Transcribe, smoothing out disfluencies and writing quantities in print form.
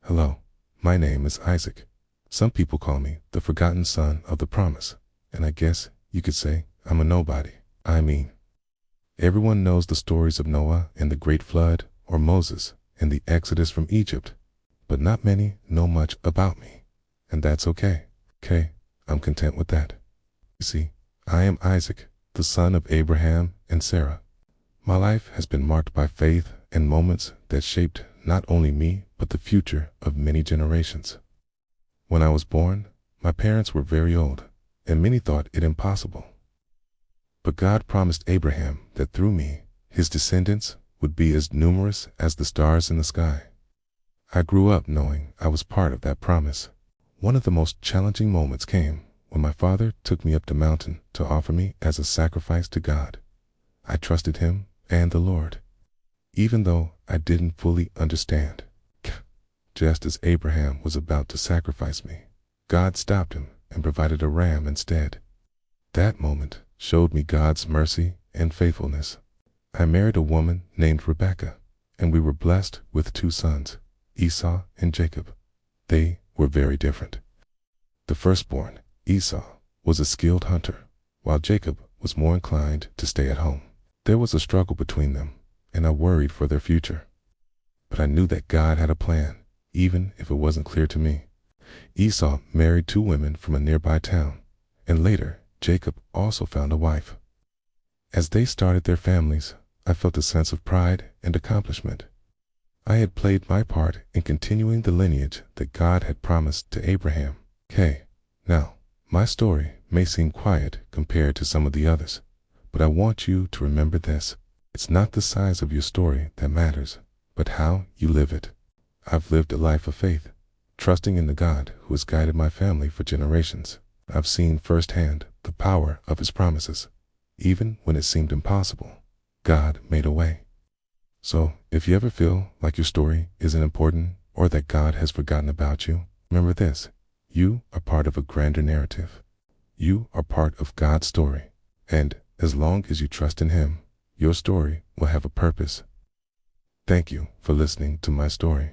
Hello, my name is Isaac. Some people call me the forgotten son of the promise, and I guess you could say I'm a nobody. I mean, everyone knows the stories of Noah and the Great Flood, or Moses and the Exodus from Egypt, but not many know much about me, and that's okay. I'm content with that. You see, I am Isaac, the son of Abraham and Sarah. My life has been marked by faith and moments that shaped not only me, but the future of many generations. When I was born, my parents were very old, and many thought it impossible. But God promised Abraham that through me, his descendants would be as numerous as the stars in the sky. I grew up knowing I was part of that promise. One of the most challenging moments came when my father took me up the mountain to offer me as a sacrifice to God. I trusted him and the Lord, even though I didn't fully understand. Just as Abraham was about to sacrifice me, God stopped him and provided a ram instead. That moment showed me God's mercy and faithfulness. I married a woman named Rebecca, and we were blessed with 2 sons, Esau and Jacob. They were very different. The firstborn, Esau, was a skilled hunter, while Jacob was more inclined to stay at home. There was a struggle between them, and I worried for their future. But I knew that God had a plan, even if it wasn't clear to me. Esau married 2 women from a nearby town, and later Jacob also found a wife. As they started their families, I felt a sense of pride and accomplishment. I had played my part in continuing the lineage that God had promised to Abraham. Now, my story may seem quiet compared to some of the others, but I want you to remember this. It's not the size of your story that matters, but how you live it. I've lived a life of faith, trusting in the God who has guided my family for generations. I've seen firsthand the power of his promises. Even when it seemed impossible, God made a way. So, if you ever feel like your story isn't important or that God has forgotten about you, remember this: you are part of a grander narrative. You are part of God's story, and as long as you trust in him, your story will have a purpose. Thank you for listening to my story.